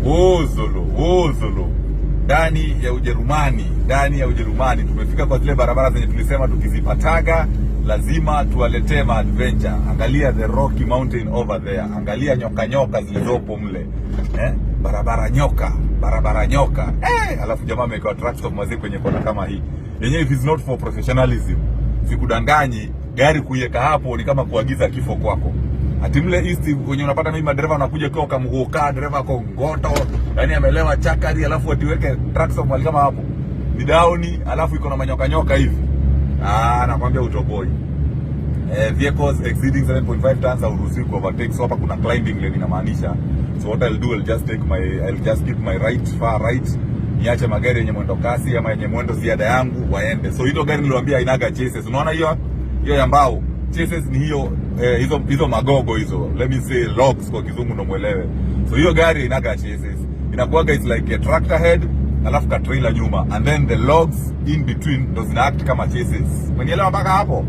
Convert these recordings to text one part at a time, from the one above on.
Wozolo ndani ya Ujerumani. Tumefika kwa zile barabara zenye tulisema tukizipataga lazima tuwaletee adventure. Angalia the Rocky Mountain over there, angalia nyoka zilizopo mle, barabara nyoka. Alafu jamaa ameweka tracks of mazee kwenye kona kama hii. Yenyewe it is not for professionalism. Sikudanganyi, gari kuiweka hapo ni kama kuagiza kifo kwako. Ati mle east wenye unapata mimi madereva wanakuja kwa kamgoka, dereva kwa ngoto, yani amelewa chakari, alafu atiweke tracks of mali kama hapo. Ni down, alafu iko na manyoka hivi. Nakwambia utoboi. Vehicles exceeding 7.5 tons hauruhusiwi ku overtake. So hapa kuna climbing lane inamaanisha. So what I'll do, I'll just keep my far right. Niache magari yenye mwendo kasi ama yenye mwendo ziada yangu waende. So hilo gari niliwaambia inaga chases. Unaona hiyo ya mbao. Chases ni hiyo hizo magogo hizo. Let me say logs kwa kizungu ndo muelewe. So hiyo gari inaga chases. Inakuwaga it's like a tractor head alafu ka trailer nyuma, and then the logs in between ndo zina act kama chases. Umenielewa mpaka hapo?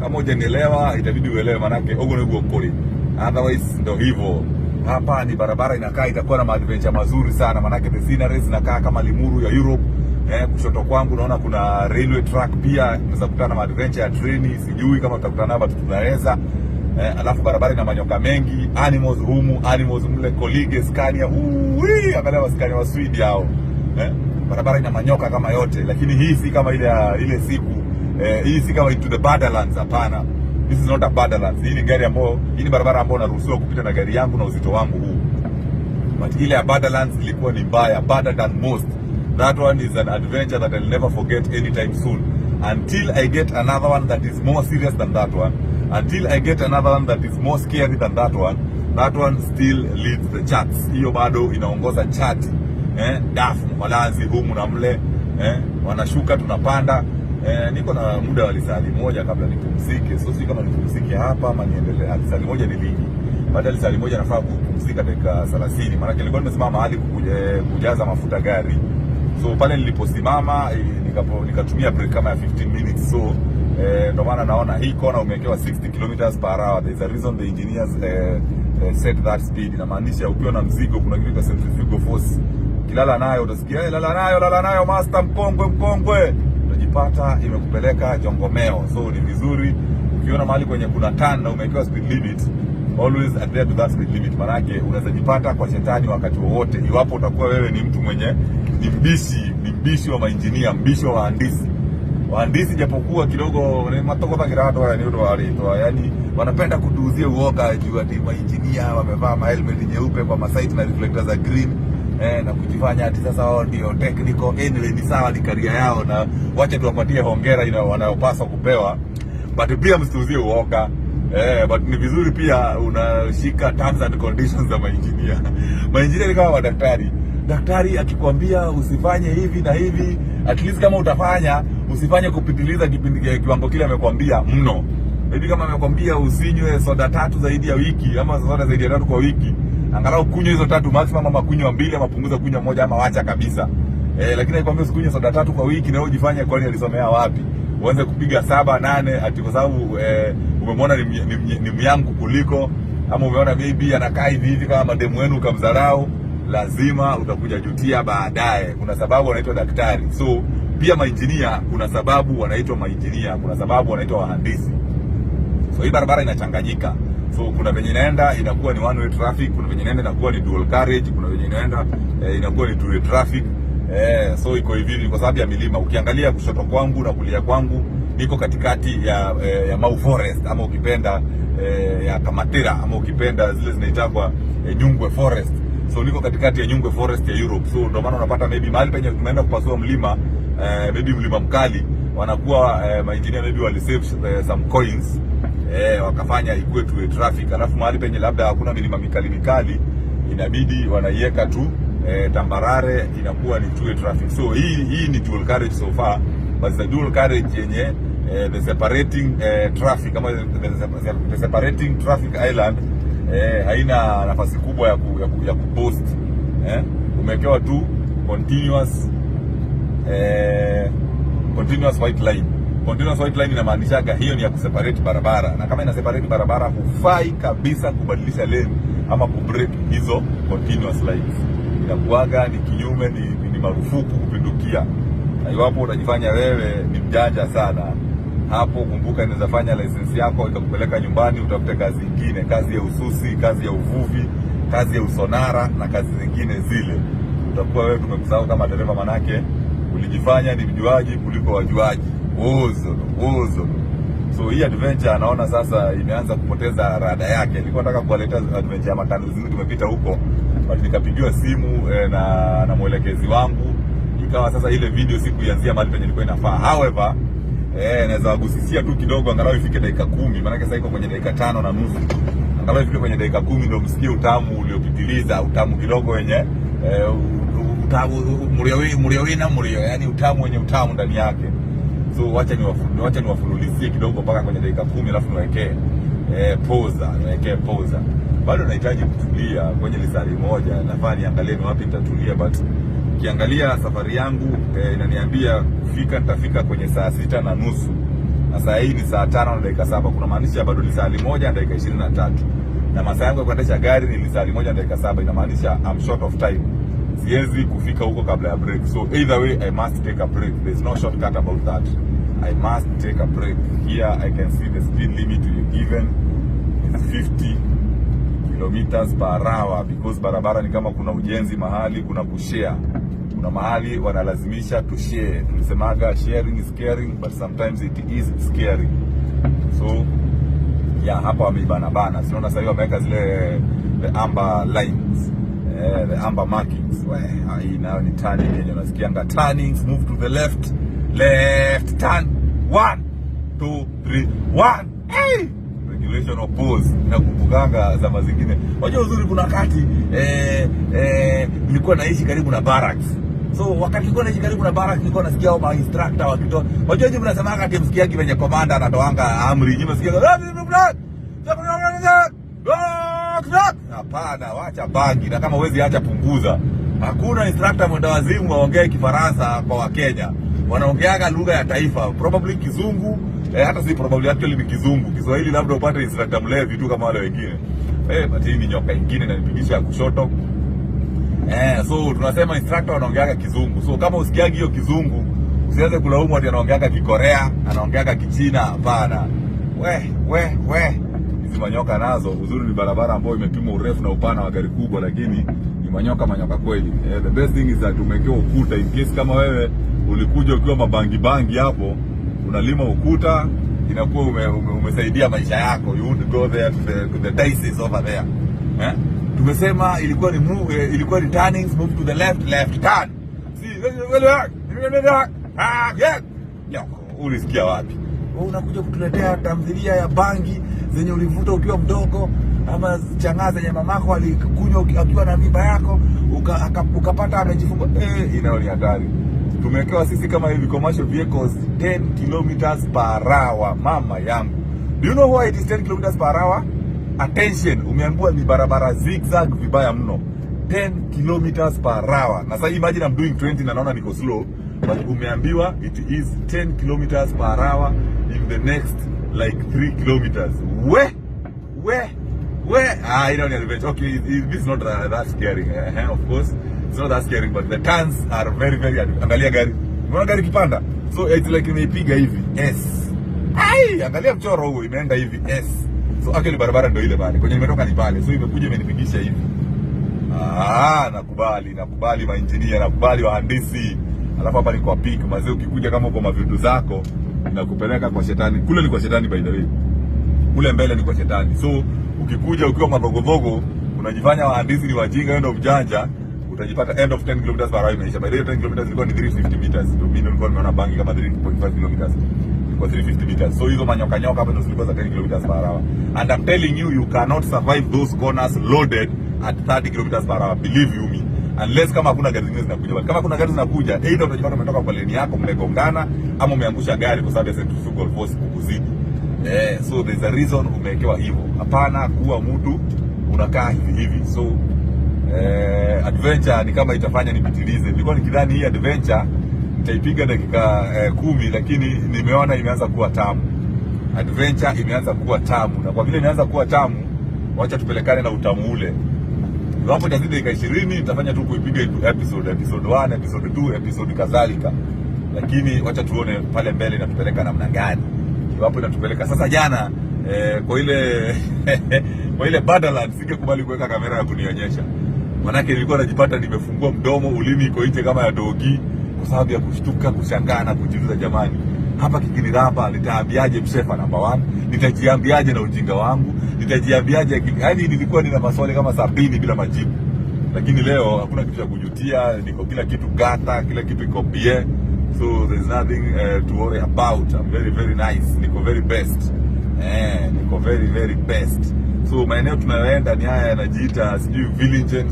Kama hujanielewa itabidi uelewe, manake ogo ni gokoli. Otherwise ndo hivyo. Hapa ni barabara inakaa itakuwa na adventure mazuri sana, manake the scenery zinakaa kama Limuru ya Europe. Kushoto kwangu naona kuna railway track pia, tunaweza kukutana na adventure ya treni, sijui kama tutakutana hapa tunaweza. Alafu barabara ina manyoka mengi, animals mle, colleague Scania. Angalia Scania wa Sweden hao. Barabara ina manyoka kama yote, lakini hii si kama ile siku. Hii si kama to the borderlands, hapana. This is not a borderlands. Hii ni barabara ambayo naruhusiwa kupita na gari yangu na uzito wangu huu. But ile ya borderlands ilikuwa ni mbaya, better than most. That one is an adventure that I'll never forget anytime soon. Until I get another one that is more serious than that one. Until I get another one that is more scary than that one. That one still leads the charts. Hiyo bado inaongoza chart. Dafu Mholanzi humu na mle. Wanashuka tunapanda. Niko na muda wa lisali moja kabla nipumzike. So si kama nipumzike hapa ama niendelee. Lisali moja ni lingi. Baada ya lisali moja nafaa kupumzika dakika 30. Maana nilikuwa nimesimama mahali kujaza mafuta gari. So pale niliposimama nikatumia break kama ya 15 minutes. So ndo maana naona hii kona umewekewa 60 km/h. There is a reason the engineers set that speed. Inamaanisha ukiwa na mzigo kuna kitu cha centrifugal force. Kilala nayo utasikia lala nayo master mkongwe. Utajipata imekupeleka jongomeo. So ni vizuri ukiona mahali kwenye kuna turn na umewekewa speed limit, always adhere to that speed limit. Manake unaweza jipata kwa shetani wakati wowote iwapo utakuwa wewe ni mtu mwenye ni mbishi wa maengineer, mbishi wa wahandisi japokuwa kidogo matoko tangira watu wale ndio walitoa, yani wanapenda kutuuzia uoga juu ati maengineer wamevaa helmet nyeupe kwa masite na reflectors za green na kujifanya ati sasa wao ndio technical. Anyway ni sawa, ni career yao na wacha tuwapatie hongera wanayopaswa kupewa, but pia msituuzie uoga. But ni vizuri pia unashika terms and conditions za maengineer. Maengineer ni kama madaktari. Daktari akikwambia usifanye hivi na hivi, at least kama utafanya usifanye kupitiliza kiwango kile amekwambia mno. Maybe kama amekwambia usinywe soda 3 zaidi ya wiki ama soda zaidi ya 3 kwa wiki, angalau kunywa hizo 3 maximum, ama kunywa 2 ama punguza kunywa 1 ama wacha kabisa. Lakini akikwambia usinywe soda 3 kwa wiki na wewe ujifanye kwani alisomea wapi? Uanze kupiga 7 8 ati kwa sababu umemwona ni myangu kuliko, ama umeona maybe anakaa hivi kama mademu wenu ukamdharau, lazima utakuja jutia baadaye. Kuna sababu wanaitwa daktari. So pia maengineer kuna sababu wanaitwa maengineer, kuna sababu wanaitwa wahandisi. So hii barabara inachanganyika. So kuna venye inaenda inakuwa ni one way traffic, kuna venye inaenda inakuwa ni dual carriage, kuna venye inaenda inakuwa ni two way traffic. So iko hivi kwa sababu ya milima. Ukiangalia kushoto kwangu na kulia kwangu niko katikati ya Mau Forest, ama ukipenda ya Kamatera, ama ukipenda zile zinaitwa Nyungwe Forest. So niko katikati ya Nyungwe Forest ya Europe. So ndio maana unapata maybe mahali penye tunaenda kupasua mlima, maybe mlima mkali, wanakuwa maengineer maybe wali save some coins, wakafanya ikuwe two traffic. Alafu mahali penye labda hakuna milima mikali inabidi wanaiweka tu tambarare, inakuwa ni two traffic. So hii ni dual carriage so far, but the dual carriage yenye the separating traffic, ama the separating traffic island haina nafasi kubwa ya kupost. Umewekewa tu continuous white line. Continuous white line inamaanisha hiyo ni ya kuseparate barabara, na kama ina separate barabara hufai kabisa kubadilisha lane ama kubreak hizo continuous lines. inakuaga ni kinyume, ni marufuku kupindukia. Na iwapo utajifanya wewe ni mjanja sana, hapo kumbuka inaweza fanya license yako ikakupeleka nyumbani utafute kazi nyingine, kazi ya ususi, kazi ya uvuvi, kazi ya usonara na kazi zingine zile. Utakuwa wewe tumekusahau kama dereva, manake ulijifanya ni mjuaji kuliko wajuaji. Ozo. So hii adventure anaona sasa imeanza kupoteza rada yake. Nilikuwa nataka kuwaleta adventure ya matano zingine tumepita huko, but nikapigiwa simu na mwelekezi wangu, ikawa sasa ile video sikuianzia mahali penye ilikuwa inafaa. However, naweza wagusisia tu kidogo angalau ifike dakika 10, maana sasa iko kwenye dakika 5:30. Angalau ifike kwenye dakika 10 ndio msikie utamu uliopitiliza, utamu kidogo wenye utamu mlio, yani utamu wenye utamu ndani yake. So wacha niwafululizie kidogo mpaka kwenye dakika 10, alafu niwekee pause. Bado nahitaji kutulia kwenye lisali moja, nafaa niangalie ni wapi nitatulia, but kiangalia safari yangu inaniambia nitafika kwenye saa 6:30, na saa hii ni saa 5:07. Kuna maanisha bado lisali moja na dakika 23, na masaa yangu ya kuendesha gari ni lisali moja na dakika 7. Inamaanisha I'm short of time, siwezi kufika huko kabla ya break. So either way I must take a break, there's no shortcut about that. I must take a break. Here I can see the speed limit you're given is 50 kilometers per hour, because barabara ni kama kuna ujenzi mahali, kuna kushare, kuna mahali wanalazimisha to share. Tulisemaga sharing is caring, but sometimes it is scary. So hapa wameibana. Sinaona sasa hivi wameweka zile the amber lines, the amber markings. Hii nayo ni turning yenye unasikianga turnings, move to the left turn, 1 2 3 1. Regulation of pause na kumbukanga za mazingine. Wajua uzuri kuna wakati nilikuwa naishi karibu na barracks. So wakati nilikuwa naishi karibu na barracks nilikuwa nasikia hao instructor wakitoa. Wajua hivi mnasema ati msikiagi venye commander anatoanga amri, nyinyi msikiaga hapana, wacha bangi, na kama uwezi acha punguza. Hakuna instructor mwenda wazimu waongee Kifaransa kwa Wakenya. Wanaongeaga lugha ya taifa, probably Kizungu, hata si probably, actually ni Kizungu. Kiswahili labda upate instructor mlevi tu kama wale wengine. But hii ni nyoka nyingine na nipigisha kushoto. So tunasema instructor wanaongeaga Kizungu. So kama usikiagi hiyo Kizungu, usianze kulaumu ati anaongeaga Kikorea, anaongeaga Kichina, hapana. Hizi manyoka nazo, uzuri ni barabara ambayo imepimwa urefu na upana wa gari kubwa, lakini ni manyoka kweli. The best thing is that umewekewa ukuta, in case kama wewe ulikuja ukiwa mabangi hapo, unalima ukuta, inakuwa umesaidia maisha yako. You won't go there to the dices over there. Tumesema ilikuwa ni turnings, move to the left turn. Ulisikia wapi? Unakuja kutuletea tamthilia ya bangi zenye ulivuta ukiwa mdogo, ama chang'aa zenye mamako alikunywa akiwa na mimba yako, ukapata amejifunga. Inao ni hatari. Tumewekewa sisi kama hivi commercial vehicles 10 kilometers per hour, mama yangu. Do you know why it is 10 kilometers per hour? Attention, umeambiwa ni barabara zigzag vibaya mno. 10 kilometers per hour. Na sasa imagine I'm doing 20 na naona niko slow, but umeambiwa it is 10 kilometers per hour in the next like 3 kilometers. You don't adventure. Okay, this is not that scary. Of course, it's not that scary, but the turns are very, very. Angalia gari. Unaona gari kipanda? So it's like imeipiga hivi S. Angalia mchoro huu imeenda hivi S. So actually barabara ndio ile pale. Kwenye nimetoka ni pale. So imekuja imenipigisha hivi. Nakubali maengineer, nakubali wahandisi. Alafu hapa ni kwa peak. Mazee ukikuja kama uko mavitu zako, nakupeleka kwa shetani. Kule ni kwa shetani by the way. Kule mbele ni kwa shetani. So ukikuja ukiwa magogogogo, unajifanya wahandisi ni wajinga, wewe ndio mjanja, utajipata end of 10 kilometers per hour imeisha. By the way 10 kilometers ilikuwa ni 350 meters. Ndio mimi nilikuwa nimeona bangi kama 3.5 kilometers. Ilikuwa 350 meters. So hizo manyoka hapa ndio zilikuwa za 10 kilometers per hour. And I'm telling you, you cannot survive those corners loaded at 30 kilometers per hour. Believe you me. Unless kama hakuna gari zingine zinakuja. Kama kuna gari zinakuja, either utajipata umetoka kwa lane yako mmegongana, ama umeangusha gari kwa sababu ya centrifugal force kukuzidi. So there's a reason umewekewa hivyo. Hapana kuwa mtu unakaa hivi. So adventure ni kama itafanya nipitilize. Nilikuwa nikidhani hii adventure nitaipiga dakika 10, lakini nimeona imeanza kuwa tamu. Adventure imeanza kuwa tamu, na kwa vile imeanza kuwa tamu, wacha tupelekane na utamu ule. Iwapo itazidi dakika 20 nitafanya tu kuipiga episode 1, episode 2, episode kadhalika. Lakini wacha tuone pale mbele inatupeleka namna gani. Iwapo inatupeleka sasa, jana kwa ile Badland singekubali kuweka kamera ya kunionyesha. Manake nilikuwa najipata nimefungua mdomo, ulimi iko nje kama ya dogi kwa sababu ya kushtuka, kushangaa na kujiuliza, jamani, hapa Kikiniramba nitaambiaje Msefa number 1? Nitajiambiaje na ujinga wangu? Nitajiambiaje? Yaani nilikuwa nina maswali kama 70 bila majibu. Lakini leo hakuna kitu cha kujutia, niko kila kitu gata, kila kitu iko bien. So there's nothing to worry about. I'm very very nice. Niko very best. Niko very very best. So maeneo tunayoenda ni haya yanajiita sijui Villingen,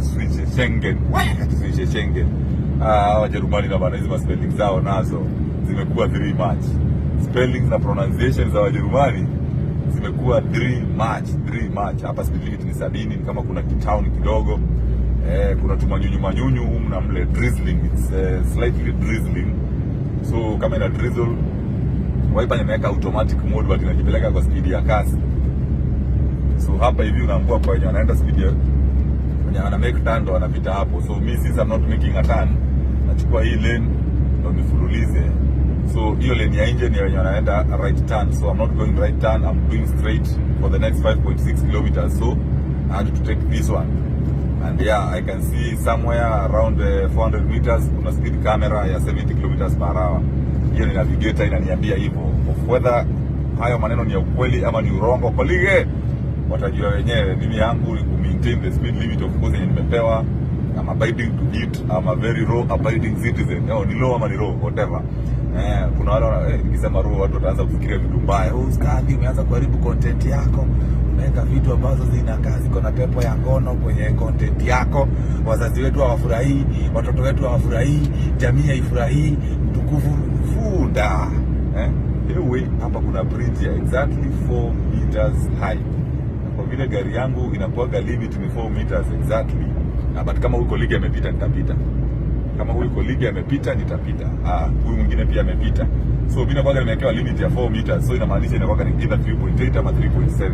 Schengen. Kati Schengen. Wajerumani na bana, hizo spelling zao nazo zimekuwa 3 much. Spelling na pronunciation za Wajerumani zimekuwa 3 much. Hapa speed limit ni 70, ni kama kuna town kidogo. Kuna manyunyu humu na mle, drizzling, it's slightly drizzling. So kama ina drizzle, wiper nimeweka automatic mode but inajipeleka kwa speed ya kasi. So hapa hivi unaambua kwa wenye wanaenda speed ya wenye wana make turn ndo wanapita hapo. So me, since I'm not making a turn, nachukua hii lane ndo nifululize. So hiyo lane ya nje ni wenye wanaenda right turn. So I'm not going right turn, I'm doing straight for the next 5.6 kilometers. So I had to take this one. And yeah, I can see somewhere around 400 meters kuna speed camera ya 70 kilometers per hour. Hiyo ni navigator inaniambia hivyo. Of whether hayo maneno ni ya ukweli ama ni urongo, kolige watajua wenyewe. Mimi yangu ni ku maintain the speed limit, of course, yenye nimepewa. I'm abiding to it. I'm a very raw abiding citizen. Ni low ama ni raw, whatever. Kuna wale nikisema raw watu wataanza kufikiria vitu mbaya. Skadi umeanza kuharibu content yako. Unaweka vitu ambazo zina kazi, kuna pepo ya ngono kwenye content yako. Wazazi wetu hawafurahii, watoto wetu hawafurahii, jamii haifurahii, mtukufu funda. Anyway, hapa kuna bridge ya exactly 4 meters high. Kwa vile gari yangu inakuwa limit ni 4 meters exactly. But kama huyu colleague amepita nitapita. Kama huyu colleague amepita nitapita. Huyu mwingine pia amepita. So mimi nakuwa nimewekewa limit ya 4 meters. So inamaanisha inakuwa ni either 3.8 ama 3.7.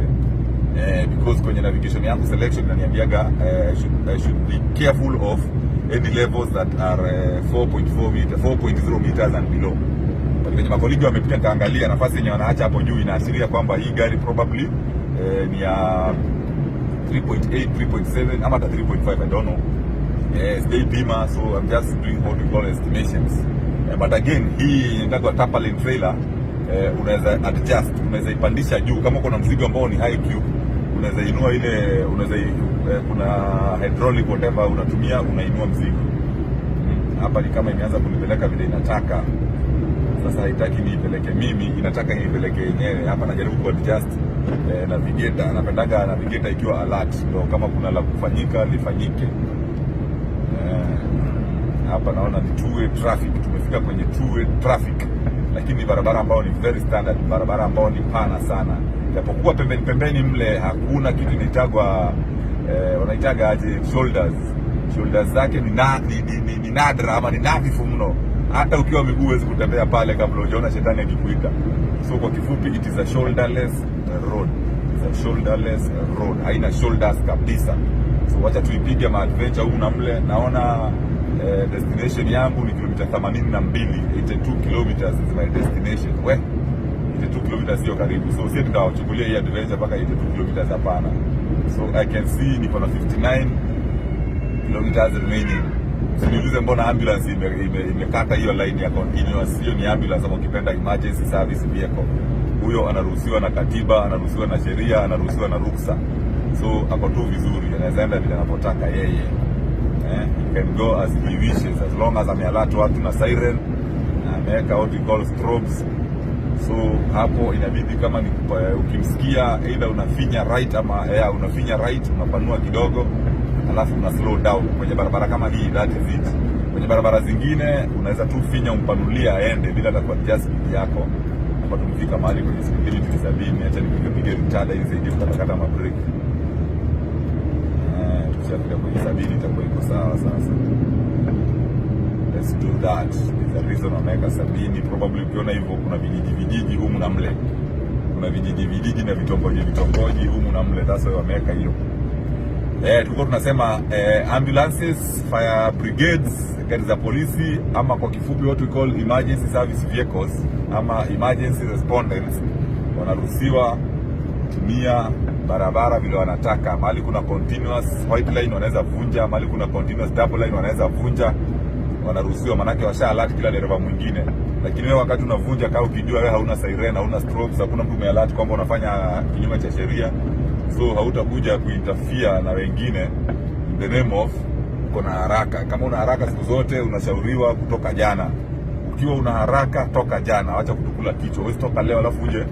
Because kwenye navigation yangu selection inaniambiaga I should be careful of any levels that are 4.4 meters, 4.0 meters and below. But kwenye makoligi wamepita nikaangalia nafasi yenye wanaacha hapo juu inaashiria kwamba hii gari probably ni ya 3.8, 3.7 ama hata 3.5, I don't know. Stay bima, so I'm just doing what we call estimations. But again, hii inaitwa Tapalin trailer. Unaweza adjust, unaweza ipandisha juu kama kuna mzigo ambao ni high cube, unaweza inua ile, unaweza kuna hydraulic whatever unatumia, unainua mzigo. Hapa ni kama imeanza kunipeleka vile inataka. Sasa haitaki niipeleke mimi, inataka niipeleke yenyewe. Hapa najaribu ku adjust navigator. Anapendaga navigator ikiwa alert, ndio kama kuna la kufanyika lifanyike. Hapa naona ni two-way traffic. Tumefika kwenye two-way traffic. Lakini barabara ambao ni very standard, barabara ambao ni pana sana. Japokuwa pembeni mle hakuna kitu inaitagwa wanaitaga aje shoulders zake ni nadra ama ni nadhifu mno. Hata ukiwa miguu huwezi kutembea pale kabla hujaona shetani akikuita. So kwa kifupi, it is a shoulderless road. It's a shoulderless road. Haina shoulders kabisa. So wacha tuipige ma-adventure huko na mle. Naona destination yangu ni kilomita 82. 82 kilometers is my destination. 82 kilometers sio karibu. So sisi tutawachukulia hii adventure mpaka 82 kilometers hapana. So I can see niko na 59 kilometers remaining. Usiniulize mbona ambulance imekata hiyo line ya continuous. Hiyo ni ambulance ama ukipenda emergency service vehicle. Huyo anaruhusiwa na katiba, anaruhusiwa na sheria, anaruhusiwa na ruksa. So ako tu vizuri, anaweza enda vile anapotaka yeye. He can go as he wishes as long as amealert watu na siren na ameweka what we call strobes. So hapo inabidi kama ni ukimsikia either unafinya right ama unafinya right, unapanua kidogo alafu una slow down. Kwenye barabara kama hii, that is it. Kwenye barabara zingine unaweza tu finya umpanulia aende bila hata kuadjust speed yako. Hapa tumefika mahali kwenye speed limit 70. Acha nipige retarder ili zaidi kutakata mabreki. Tukishafika kwenye 70 itakuwa iko sawa sasa. Let's do that. There's a reason wameweka 70. Probably ukiona hivyo kuna vijiji humu na mle. Kuna vijiji na vitongoji humu na mle. That's why wameweka hiyo. tulikuwa tunasema ambulances, fire brigades, gari za polisi, ama kwa kifupi what we call emergency service vehicles ama emergency respondents, wanaruhusiwa kutumia barabara vile wanataka. Mahali kuna continuous white line wanaweza vunja, mahali kuna continuous double line wanaweza vunja, wanaruhusiwa, manake washa alert kila dereva mwingine. Lakini wewe wakati unavunja, kama ukijua wewe hauna siren, hauna strobes, hakuna mtu umealert kwamba unafanya kinyume cha sheria, so hautakuja kuinterfere na wengine in the name of uko na haraka. Kama una haraka siku zote unashauriwa kutoka jana. Ukiwa una haraka toka jana, acha kutukula kichwa. Wewe toka leo alafu uje.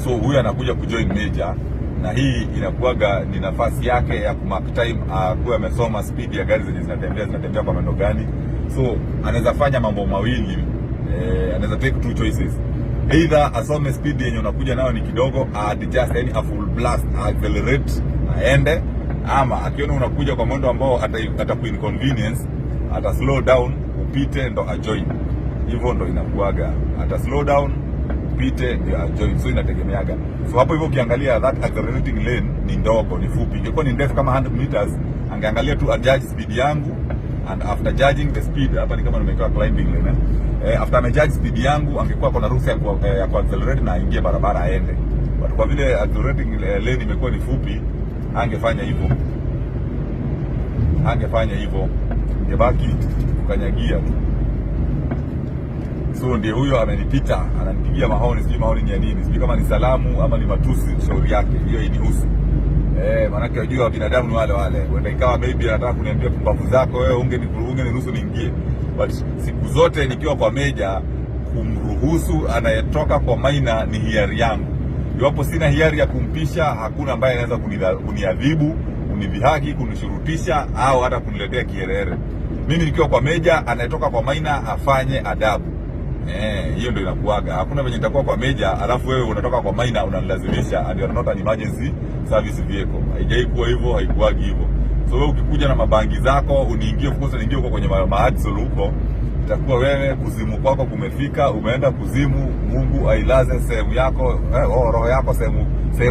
So huyu anakuja kujoin major, na hii inakuaga ni nafasi yake ya kumark time, kuwa amesoma speed ya gari zenye zinatembea kwa mwendo gani. So anaweza fanya mambo mawili, anaweza take two choices. Either asome speed yenye unakuja nayo ni kidogo, adjust yani a full blast, accelerate aende, ama akiona unakuja kwa mwendo ambao atakuinconvenience, ata slow down upite ndo ajoin. Hivyo ndo inakuaga, ata slow down upite ndio ajoin. So inategemeaga. So hapo hivyo ukiangalia that accelerating lane ni ndogo, ni fupi. Ingekuwa ni ndefu kama 100 meters, angeangalia tu adjust speed yangu, and after judging the speed, hapa ni kama nimekaa climbing lane, after amejudge speed yangu, angekuwa kuna ruhusa ya kuaccelerate na aingie barabara aende. But kwa vile accelerating lane imekuwa ni fupi, angefanya hivyo, ingebaki kukanyagia tu. So ndiye huyo amenipita, ananipigia mahoni, sijui mahoni ni ya nini, sijui kama ni salamu ama ni matusi, shauri yake, hiyo inihusu. Manake wajua binadamu ni wale wale. Wenda ikawa maybe anataka kuniambia pumbavu zako wewe, ungeniruhusu niingie. But siku zote nikiwa kwa meja, kumruhusu anayetoka kwa maina ni hiari yangu. Iwapo sina hiari ya kumpisha, hakuna ambaye anaweza kuniadhibu, kunidhihaki, kunishurutisha au hata kuniletea kiherere. Mimi nikiwa kwa meja, anayetoka kwa maina afanye adabu. Hiyo ndio inakuaga. Hakuna venye nitakuwa kwa meja alafu wewe unatoka kwa maina unanilazimisha, and you are not an emergency service vehicle. Haijai kuwa hivyo, haikuagi hivyo. So wewe ukikuja na mabangi zako uniingie, of course niingie huko kwenye mahadisol huko, itakuwa wewe kuzimu kwako kumefika, umeenda kuzimu. Mungu ailaze sehemu yako, roho yako sehemu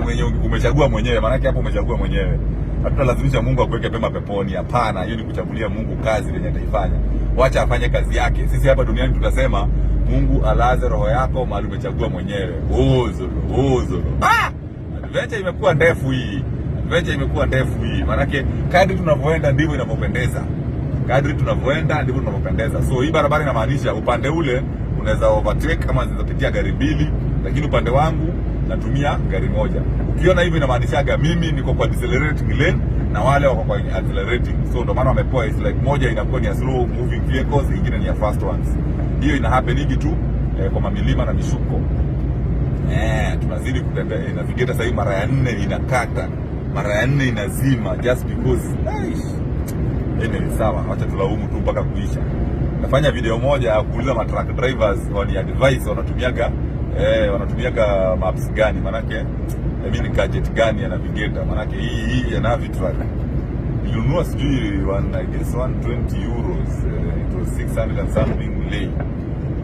yenye umechagua mwenyewe. Maana hapo umechagua mwenyewe. Hatutalazimisha Mungu akuweke pema peponi, hapana. Hiyo ni kuchagulia Mungu kazi yenye ataifanya. Wacha afanye kazi yake. Sisi hapa duniani tutasema Mungu alaze roho yako mahali umechagua mwenyewe. Uzulu. Adventure imekuwa ndefu hii. Maanake kadri tunavyoenda ndivyo inavyopendeza. So hii barabara inamaanisha upande ule unaweza overtake kama unaweza pitia gari mbili, lakini upande wangu natumia gari moja. Ukiona hivyo inamaanishaga mimi niko kwa decelerating lane na wale wako kwa accelerating. So ndo maana wamepoa, is like moja inakuwa ni ya slow moving vehicles, nyingine ni ya fast ones. Hiyo ina happening tu kwa mamilima na mishuko. Tunazidi kutembea. Navigator sasa mara ya 4 inakata, mara ya 4 inazima just because ni sawa. Acha tulaumu tu mpaka kuisha. Nafanya video moja ya kuuliza ma truck drivers wani advise wanatumiaga maps gani, manake ni gadget gani ya navigator. Manake hii ya Navitrack nilinunua sijui I guess 120 euros, it was 600 and something lei.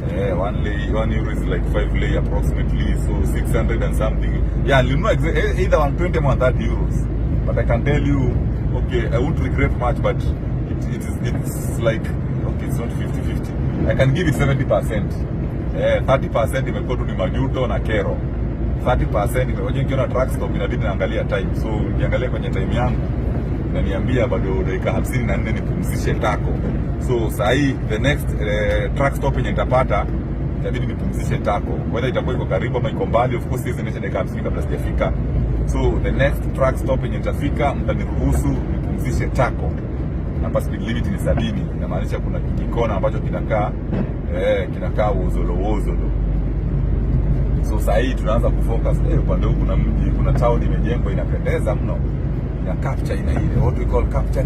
1 euro is like 5 lei approximately, so 600 and something. Yeah, nilinunua either 120 or 130 euros. But I can tell you, okay, I won't regret much, but it's like, okay, it's not 50-50. I can give it 70%. 30% imekuwa tu ni majuto na kero. 30% imekuwa nikiona truck stop inabidi naangalia time. So nikiangalia kwenye time yangu inaniambia bado dakika 54 nipumzishe tako. So saa hii the next truck stop yenye nitapata inabidi nipumzishe tako. Whether itakuwa iko karibu ama iko mbali, of course hizi ni dakika 50 kabla sijafika. So the next truck stop yenye nitafika mtaniruhusu nipumzishe tako. Hapa speed limit ni 70. Inamaanisha kuna kijikona ambacho kinakaa wozolo. So saa hii tunaanza kufocus upande huu kuna mji, kuna town imejengwa inapendeza mno. Ina capture, ina ile what we call capture.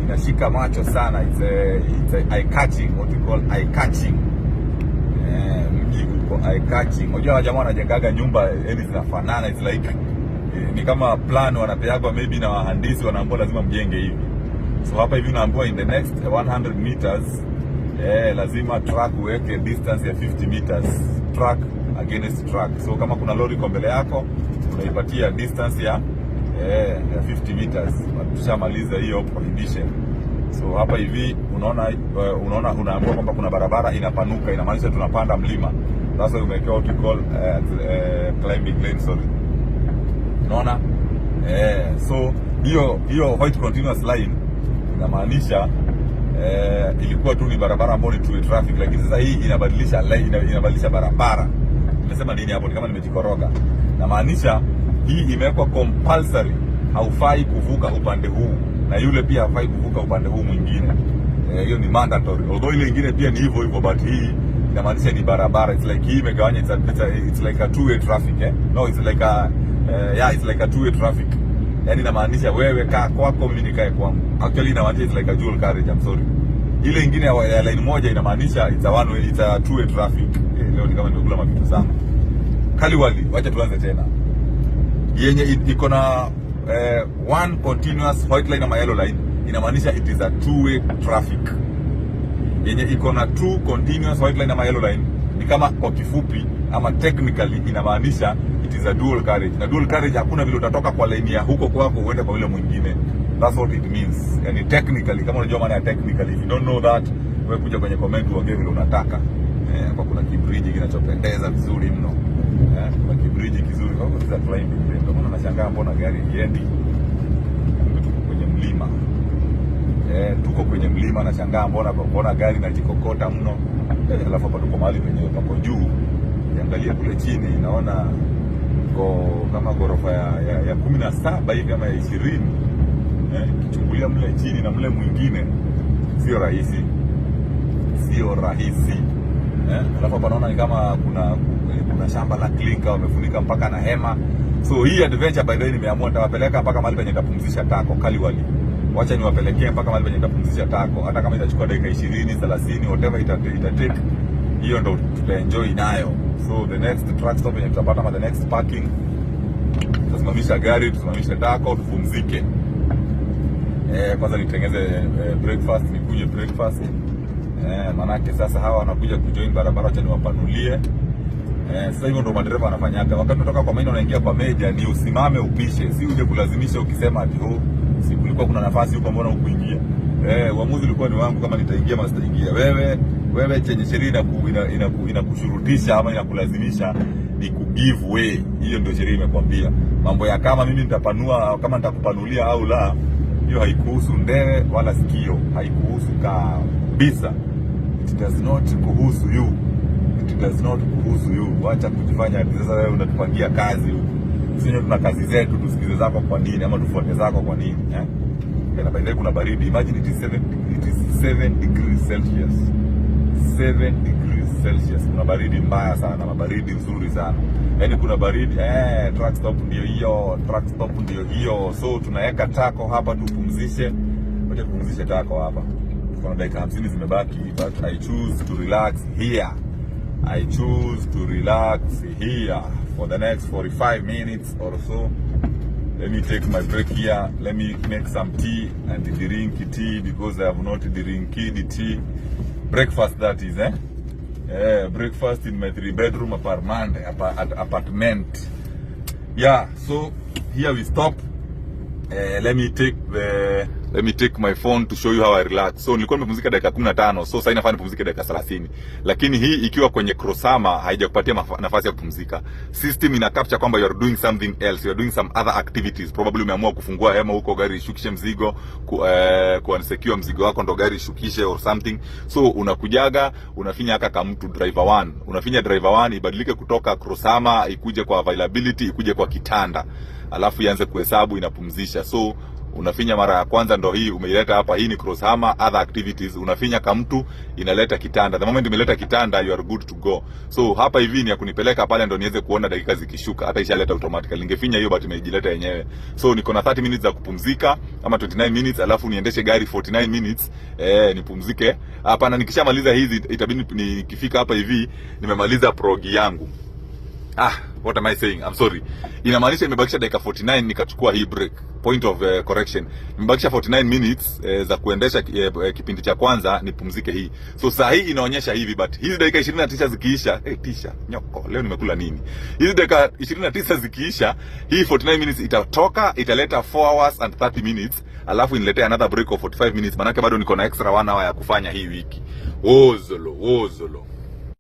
Inashika macho sana. It's eye catching, what we call eye catching. Mji uko eye catching. Unajua jamaa wanajengaga nyumba zinafanana, it's like ni kama plan wanapeagwa maybe na wahandisi, wanaambiwa lazima mjenge hivi. So hapa hivi unaambiwa in the next 100 meters lazima truck uweke distance ya 50 meters, truck against truck. So kama kuna lori kwa mbele yako unaipatia distance ya ya 50 meters. Tushamaliza hiyo prohibition. So hapa hivi unaambiwa kwamba kuna barabara inapanuka, inamaanisha tunapanda mlima. Sasa umewekewa what we call climbing lane, sorry. Unaona? So hiyo white continuous line inamaanisha ilikuwa tu ni barabara ambayo ni two traffic, lakini sasa hii inabadilisha line, inabadilisha barabara. Nimesema nini hapo? Ni kama nimejikoroga. Na maanisha hii imewekwa compulsory, haufai kuvuka upande huu na yule pia hafai kuvuka upande huu mwingine. Hiyo ni mandatory. Although ile nyingine pia ni hivyo hivyo, but hii inamaanisha ni barabara. It's like hii imegawanya, it's like a two-way traffic, No, it's like a it's like a two-way traffic. Yani inamaanisha wewe kaa kwako, mimi nikae kwangu. Actually inamaanisha it's like a dual carriage, I'm sorry. Ile nyingine ya line moja inamaanisha it's a one way, it's a two-way traffic. Leo ni kama nimekula mavitu sana. Kaliwali, wacha tuanze tena. Yenye iko na one continuous white line ama yellow line inamaanisha it is a two-way traffic. Yenye iko na two continuous white line ama yellow line ni kama kwa kifupi ama technically inamaanisha it is a dual carriage. Na dual carriage hakuna vile utatoka kwa line ya huko kwako uende kwa ile mwingine. That's what it means. Yani technically, kama unajua maana ya technically, if you don't know that, wewe kuja kwenye comment uongee vile unataka. Hapa kuna kibridge kinachopendeza vizuri mno. Kuna kibridge kizuri kwa za climbing lane. Ndio maana nashangaa mbona gari haiendi. Tuko kwenye mlima. Tuko kwenye mlima, nashangaa mbona gari inajikokota mno. Alafu hapa tuko mahali penye pako juu. Niangalia kule chini naona kama ghorofa ya 17 hivi ama ya 20. Kichungulia mle chini na mle mwingine sio rahisi. Alafu hapa naona ni kama kuna shamba la clinker wamefunika mpaka na hema. So hii adventure by the way nimeamua nitawapeleka mpaka mahali penye nitapumzisha tako Kaliwali. Wacha niwapelekee mpaka mahali penye nitapumzisha tako, hata kama itachukua dakika 20, 30, whatever itatake. Hiyo ndo tutaenjoy nayo. So the next truck stop yenye tutapata ama the next parking, tutasimamisha gari, tusimamishe tako, tupumzike. Kwanza nitengeze breakfast, nikunywe breakfast. Manake sasa hawa wanakuja kujoin barabara, acha niwapanulie. Sasa hivyo ndo madereva wanafanyaga. Wakati unatoka kwa main unaingia kwa meja, ni usimame upishe, si uje kulazimisha ukisema ati si kulikuwa kuna nafasi huko, mbona hukuingia? Uamuzi ulikuwa ni wangu kama nitaingia ama sitaingia. Wewe chenye sheria inakushurutisha ama inakulazimisha ni kugive way. Hiyo ndio sheria imekwambia. Mambo ya kama mimi nitapanua, kama nitakupanulia au la, hiyo haikuhusu ndewe wala sikio, haikuhusu kabisa. It does not kuhusu you. It does not kuhusu you. Wacha kujifanya sasa wewe unatupangia kazi huko. Sisi tuna kazi zetu, tusikize zako kwa nini ama tufuate zako kwa nini? Na baadaye kuna baridi. Imagine it is 7 degrees Celsius. 7 degrees Celsius. Kuna baridi mbaya sana, mabaridi nzuri sana. Yaani kuna baridi, truck stop ndio hiyo. So tunaweka tako hapa tupumzishe. Wacha tupumzishe tako hapa. Kuna dakika 50 zimebaki, but I choose to relax here. For the next 45 minutes or so. Let me take my break here. Let me make some tea and drink tea because I have not drinking tea. Breakfast that is, breakfast in my 3-bedroom apartment. Yeah, so here we stop. Let me take my phone to show you how I relax. So nilikuwa nimepumzika dakika 15, so sasa inafaa nipumzike dakika 30. Lakini hii ikiwa kwenye Crosama haijakupatia nafasi ya kupumzika. System ina capture kwamba you are doing something else, you are doing some other activities. Probably umeamua kufungua hema huko, gari ishukishe mzigo, kuunsecure mzigo wako ndo gari ishukishe or something. So unakujaga, unafinya kama mtu driver 1. Unafinya driver 1 ibadilike kutoka Crosama ikuje kwa availability, ikuje kwa kitanda. Alafu ianze kuhesabu, inapumzisha. So unafinya mara ya kwanza ndo hii umeileta hapa, hii ni Crosama other activities. Unafinya kama mtu inaleta kitanda. The moment imeleta kitanda you are good to go. So hapa hivi ni ya kunipeleka pale ndo niweze kuona dakika zikishuka. Hata ishaleta automatically. Ningefinya hiyo but imejileta yenyewe. So niko na 30 minutes za kupumzika ama 29 minutes, alafu niendeshe gari 49 minutes nipumzike. Hapa na nikishamaliza hizi itabidi nikifika hapa hivi nimemaliza progi yangu. What am I saying? I'm sorry. Inamaanisha imebakisha dakika 49 nikachukua hii break. Point of correction. Imebakisha 49 minutes za kuendesha kipindi cha kwanza nipumzike hii. So saa hii inaonyesha hivi, but hizi dakika 29 zikiisha, tisha nyoko, leo nimekula nini? Hizi dakika 29 zikiisha, hii 49 minutes itatoka, italeta 4 hours and 30 minutes, alafu iniletea another break of 45 minutes. Manake bado niko na extra 1 hour ya kufanya hii wiki. Wozolo.